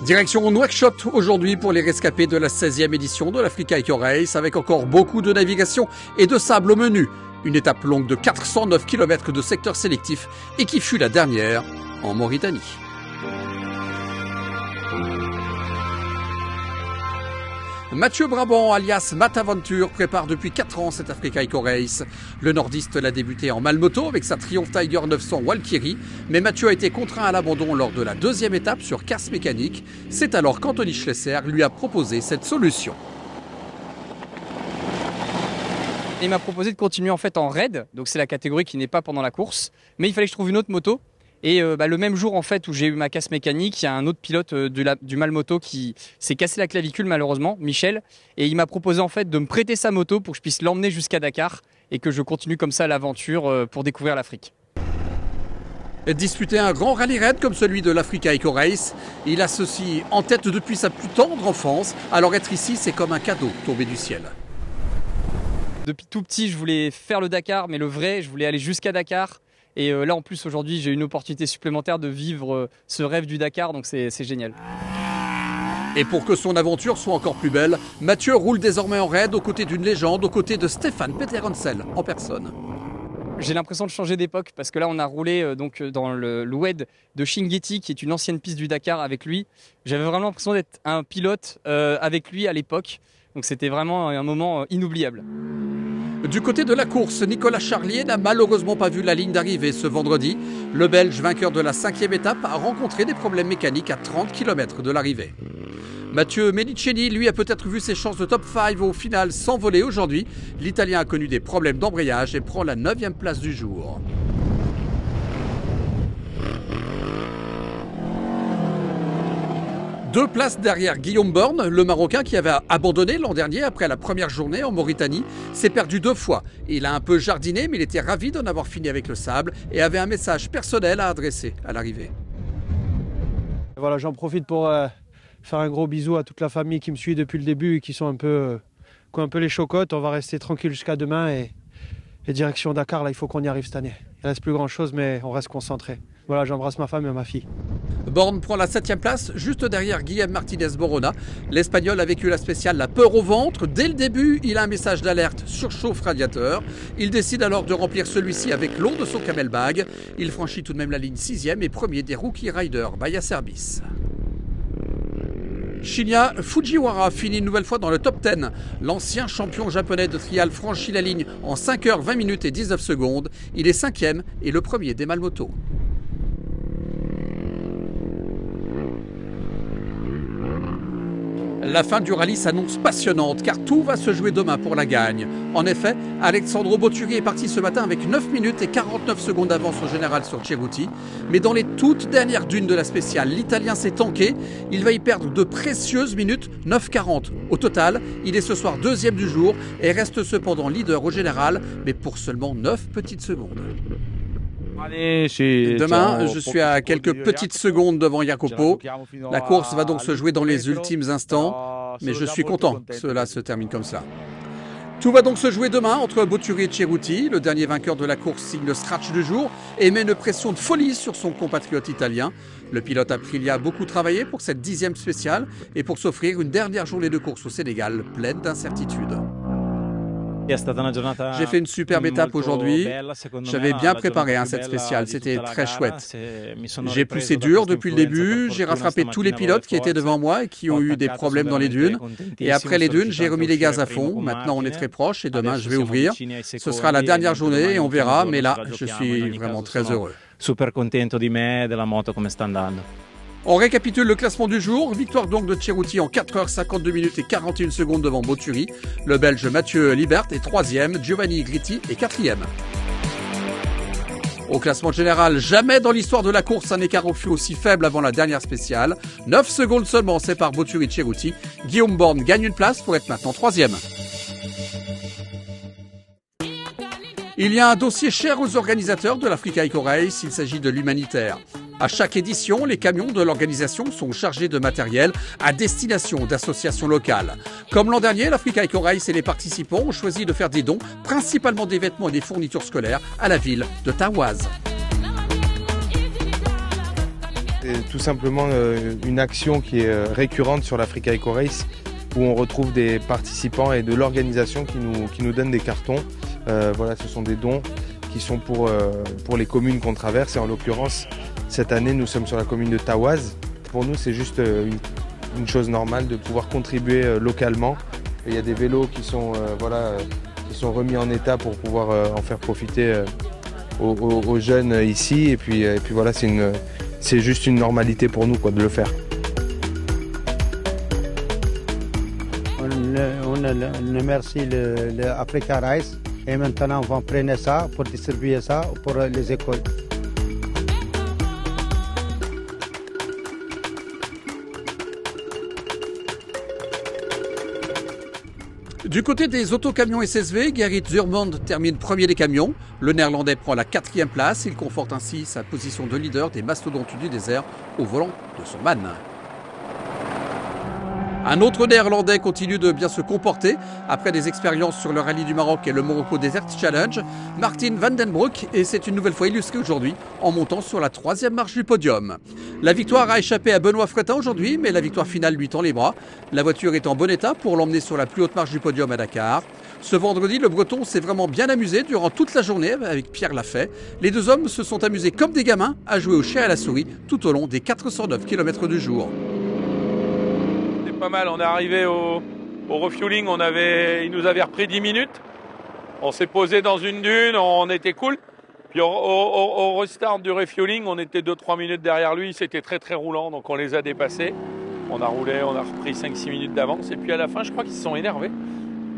Direction Nouakchott aujourd'hui pour les rescapés de la 16e édition de l'Africa Eco Race avec encore beaucoup de navigation et de sable au menu. Une étape longue de 409 km de secteur sélectif et qui fut la dernière en Mauritanie. Mathieu Brabant, alias Mataventure, prépare depuis 4 ans cette Africa Eco Race. Le nordiste l'a débuté en Malmoto avec sa Triumph Tiger 900 Walkyrie, mais Mathieu a été contraint à l'abandon lors de la deuxième étape sur casse mécanique. C'est alors qu'Anthony Schlesser lui a proposé cette solution. Il m'a proposé de continuer en fait en raid, donc c'est la catégorie qui n'est pas pendant la course, mais il fallait que je trouve une autre moto. Et le même jour en fait où j'ai eu ma casse mécanique, il y a un autre pilote du Malmoto qui s'est cassé la clavicule malheureusement, Michel, et il m'a proposé en fait de me prêter sa moto pour que je puisse l'emmener jusqu'à Dakar et que je continue comme ça l'aventure pour découvrir l'Afrique. Disputer un grand rallye raid comme celui de l'Africa Eco Race, il a ceci en tête depuis sa plus tendre enfance, alors être ici c'est comme un cadeau tombé du ciel. Depuis tout petit je voulais faire le Dakar, mais le vrai, je voulais aller jusqu'à Dakar. Et là en plus aujourd'hui j'ai une opportunité supplémentaire de vivre ce rêve du Dakar, donc c'est génial. Et pour que son aventure soit encore plus belle, Mathieu roule désormais en raid aux côtés d'une légende, aux côtés de Stéphane Peterhansel en personne. J'ai l'impression de changer d'époque parce que là on a roulé donc dans le WED de Chinguetti qui est une ancienne piste du Dakar avec lui. J'avais vraiment l'impression d'être un pilote avec lui à l'époque, donc c'était vraiment un moment inoubliable. Du côté de la course, Nicolas Charlier n'a malheureusement pas vu la ligne d'arrivée ce vendredi. Le Belge, vainqueur de la 5e étape, a rencontré des problèmes mécaniques à 30 km de l'arrivée. Mathieu Menichelli, lui, a peut-être vu ses chances de top 5 au final s'envoler aujourd'hui. L'Italien a connu des problèmes d'embrayage et prend la 9e place du jour. Deux places derrière Guillaume Borne, le Marocain qui avait abandonné l'an dernier après la première journée en Mauritanie, s'est perdu 2 fois. Il a un peu jardiné, mais il était ravi d'en avoir fini avec le sable et avait un message personnel à adresser à l'arrivée. Voilà, j'en profite pour faire un gros bisou à toute la famille qui me suit depuis le début et qui sont un peu les chocottes. On va rester tranquille jusqu'à demain et direction Dakar, là il faut qu'on y arrive cette année. Il ne reste plus grand chose, mais on reste concentré. Voilà, j'embrasse ma femme et ma fille. Borne prend la 7e place, juste derrière Guillaume Martinez-Borona. L'Espagnol a vécu la spéciale La peur au ventre. Dès le début, il a un message d'alerte surchauffe radiateur. Il décide alors de remplir celui-ci avec l'eau de son camelbag. Il franchit tout de même la ligne 6e et premier des Rookie Riders Baya Service. Shinya Fujiwara finit une nouvelle fois dans le top 10. L'ancien champion japonais de trial franchit la ligne en 5 h 20 minutes et 19 secondes. Il est 5e et le premier des Malmoto. La fin du rallye s'annonce passionnante car tout va se jouer demain pour la gagne. En effet, Alexandro Botturi est parti ce matin avec 9 minutes et 49 secondes d'avance au général sur Ceruti. Mais dans les toutes dernières dunes de la spéciale, l'Italien s'est tanké. Il va y perdre de précieuses minutes, 9,40. Au total, il est ce soir 2e du jour et reste cependant leader au général, mais pour seulement 9 petites secondes. Demain, je suis à quelques petites secondes devant Jacopo. La course va donc se jouer dans les ultimes instants, mais je suis content que cela se termine comme ça. Tout va donc se jouer demain entre Botturi et Ceruti. Le dernier vainqueur de la course signe le scratch du jour et met une pression de folie sur son compatriote italien. Le pilote Aprilia a beaucoup travaillé pour cette 10e spéciale et pour s'offrir une dernière journée de course au Sénégal pleine d'incertitudes. J'ai fait une superbe étape aujourd'hui. J'avais bien préparé cette spéciale, c'était très chouette. J'ai poussé dur depuis le début, j'ai rattrapé tous les pilotes qui étaient devant moi et qui ont eu des problèmes dans les dunes. Et après les dunes, j'ai remis les gaz à fond. Maintenant, on est très proche et demain, je vais ouvrir. Ce sera la dernière journée et on verra, mais là, je suis vraiment très heureux. Super contento di me, della moto come sta andando. On récapitule le classement du jour. Victoire donc de Ceruti en 4 h 52 minutes et 41 secondes devant Botturi. Le Belge Mathieu Libert est 3e, Giovanni Gritti est 4e. Au classement général, jamais dans l'histoire de la course un écart fut aussi faible avant la dernière spéciale. 9 secondes seulement séparent Botturi et Ceruti. Guillaume Borne gagne une place pour être maintenant 3e. Il y a un dossier cher aux organisateurs de l'Africa Eco Race, il s'agit de l'humanitaire. À chaque édition, les camions de l'organisation sont chargés de matériel à destination d'associations locales. Comme l'an dernier, l'Africa Eco Race et les participants ont choisi de faire des dons, principalement des vêtements et des fournitures scolaires, à la ville de Taouaz. C'est tout simplement une action qui est récurrente sur l'Africa Eco Race, où on retrouve des participants et de l'organisation qui nous donnent des cartons. Voilà, ce sont des dons qui sont pour les communes qu'on traverse. Et en l'occurrence, cette année, nous sommes sur la commune de Tawaz. Pour nous, c'est juste une chose normale de pouvoir contribuer localement. Et il y a des vélos qui sont remis en état pour pouvoir en faire profiter aux jeunes ici. Et puis voilà, c'est juste une normalité pour nous de le faire. On remercie l'Africa Race et maintenant on va prendre ça pour distribuer ça pour les écoles. Du côté des autocamions SSV, Gerrit Zurmond termine premier des camions. Le Néerlandais prend la 4e place. Il conforte ainsi sa position de leader des mastodontes du désert au volant de son MAN. Un autre Néerlandais continue de bien se comporter. Après des expériences sur le rallye du Maroc et le Morocco Desert Challenge, Martin van den Broek s'est une nouvelle fois illustré aujourd'hui en montant sur la 3e marche du podium. La victoire a échappé à Benoît Fretin aujourd'hui, mais la victoire finale lui tend les bras. La voiture est en bon état pour l'emmener sur la plus haute marche du podium à Dakar. Ce vendredi, le Breton s'est vraiment bien amusé durant toute la journée avec Pierre Lafay. Les deux hommes se sont amusés comme des gamins à jouer au chien et à la souris tout au long des 409 km du jour. Pas mal, on est arrivé au refueling, il nous avait repris 10 minutes. On s'est posé dans une dune, on était cool. Puis au restart du refueling, on était 2-3 minutes derrière lui, c'était très très roulant, donc on les a dépassés. On a roulé, on a repris 5-6 minutes d'avance, et puis à la fin, je crois qu'ils se sont énervés.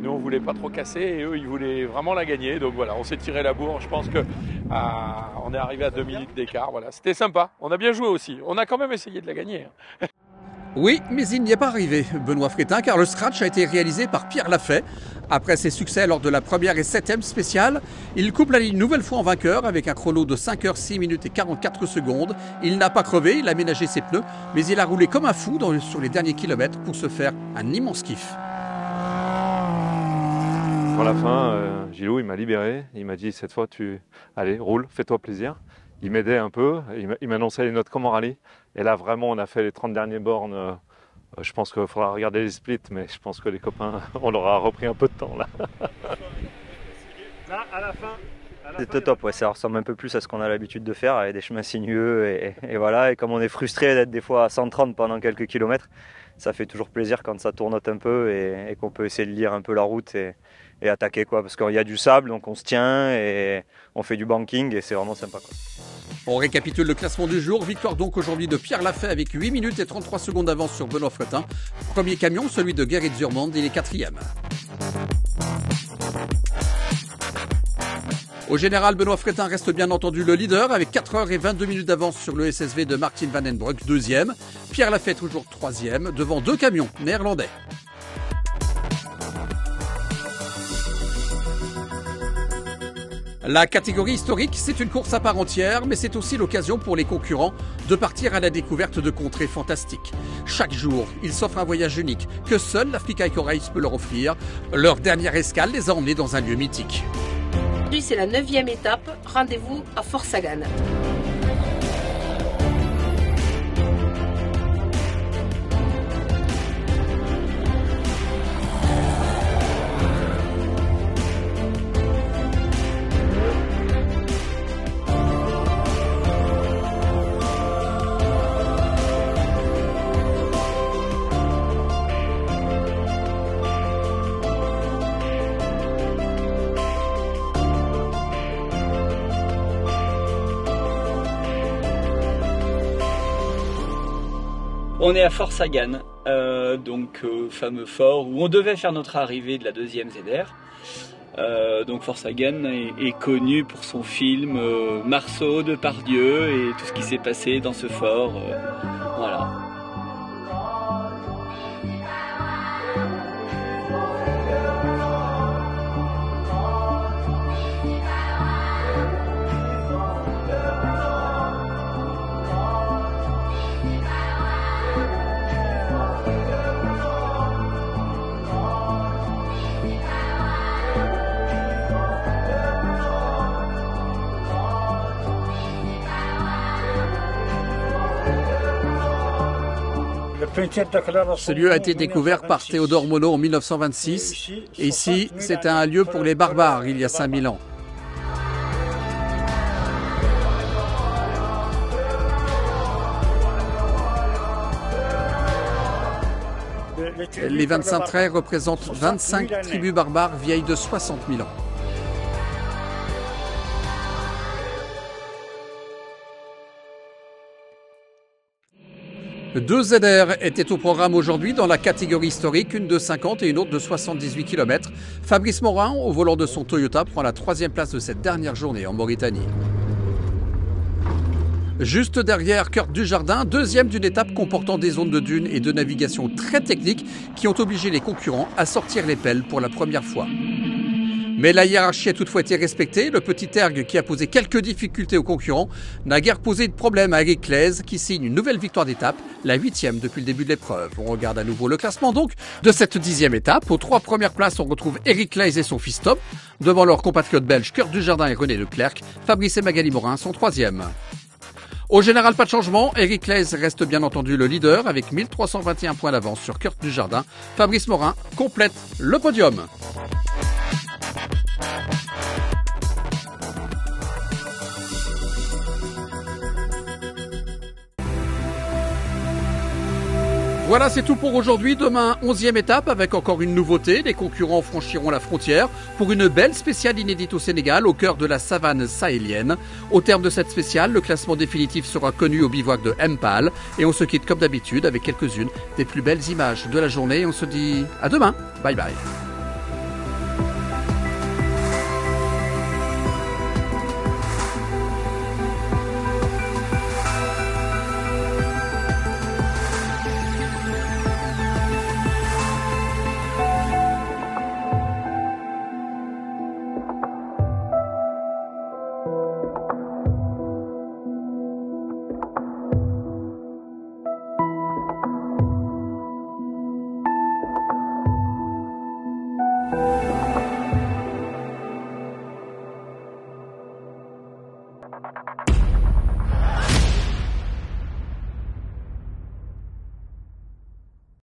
Nous, on voulait pas trop casser, et eux, ils voulaient vraiment la gagner. Donc voilà, on s'est tiré la bourre. Je pense qu'on est arrivé à 2 minutes d'écart. Voilà, c'était sympa. On a bien joué aussi. On a quand même essayé de la gagner. Oui, mais il n'y est pas arrivé, Benoît Fretin, car le scratch a été réalisé par Pierre Lafay. Après ses succès lors de la première et 7e spéciale, il coupe la ligne une nouvelle fois en vainqueur avec un chrono de 5 heures 6 minutes et 44 secondes. Il n'a pas crevé, il a ménagé ses pneus, mais il a roulé comme un fou sur les derniers kilomètres pour se faire un immense kiff. Pour la fin, Gilou, il m'a libéré. Il m'a dit cette fois, allez, roule, fais-toi plaisir. Il m'aidait un peu, il m'annonçait les notes comme en rallye. Et là, vraiment, on a fait les 30 dernières bornes. Je pense qu'il faudra regarder les splits, mais je pense que les copains, on leur a repris un peu de temps là. Là, à la fin. C'était top, ouais, ça ressemble un peu plus à ce qu'on a l'habitude de faire, avec des chemins sinueux et voilà. Et comme on est frustré d'être des fois à 130 pendant quelques kilomètres, ça fait toujours plaisir quand ça tournote un peu et qu'on peut essayer de lire un peu la route et attaquer quoi, parce qu'il y a du sable, donc on se tient et on fait du banking et c'est vraiment sympa quoi. On récapitule le classement du jour. Victoire donc aujourd'hui de Pierre Lafay avec 8 minutes et 33 secondes d'avance sur Benoît Fretin. Premier camion, celui de Gerrit Zurmond, il est 4e. Au général, Benoît Fretin reste bien entendu le leader avec 4 heures et 22 minutes d'avance sur le SSV de Martin van den Broek, 2e. Pierre Lafay toujours 3e, devant 2 camions néerlandais. La catégorie historique, c'est une course à part entière, mais c'est aussi l'occasion pour les concurrents de partir à la découverte de contrées fantastiques. Chaque jour, ils s'offrent un voyage unique que seul l'Africa Eco Race peut leur offrir. Leur dernière escale les a emmenés dans un lieu mythique. Aujourd'hui, c'est la 9e étape. Rendez-vous à Forshagan. On est à Forshagan, fameux fort où on devait faire notre arrivée de la 2e ZR. Donc Forshagan est connu pour son film Marceau de Pardieu et tout ce qui s'est passé dans ce fort. Voilà. Ce lieu a été découvert par Théodore Monod en 1926. Et ici, c'était un lieu pour les barbares il y a 5000 ans. Les 25 traits représentent 25 tribus barbares vieilles de 60 000 ans. Deux ZR étaient au programme aujourd'hui dans la catégorie historique, une de 50 et une autre de 78 km. Fabrice Morin, au volant de son Toyota, prend la 3e place de cette dernière journée en Mauritanie. Juste derrière Kurt Dujardin, 2e d'une étape comportant des zones de dunes et de navigation très techniques qui ont obligé les concurrents à sortir les pelles pour la première fois. Mais la hiérarchie a toutefois été respectée. Le petit ergue qui a posé quelques difficultés aux concurrents n'a guère posé de problème à Eric Claise qui signe une nouvelle victoire d'étape, la 8e depuis le début de l'épreuve. On regarde à nouveau le classement donc de cette 10e étape. Aux 3 premières places, on retrouve Eric Claise et son fils Tom. Devant leurs compatriotes belges Kurt Dujardin et René Leclerc, Fabrice et Magali Morin sont 3e. Au général, pas de changement. Eric Claise reste bien entendu le leader avec 1321 points d'avance sur Kurt Dujardin. Fabrice Morin complète le podium. Voilà, c'est tout pour aujourd'hui. Demain, 11e étape avec encore une nouveauté. Les concurrents franchiront la frontière pour une belle spéciale inédite au Sénégal, au cœur de la savane sahélienne. Au terme de cette spéciale, le classement définitif sera connu au bivouac de Mpal. Et on se quitte comme d'habitude avec quelques-unes des plus belles images de la journée. On se dit à demain. Bye bye.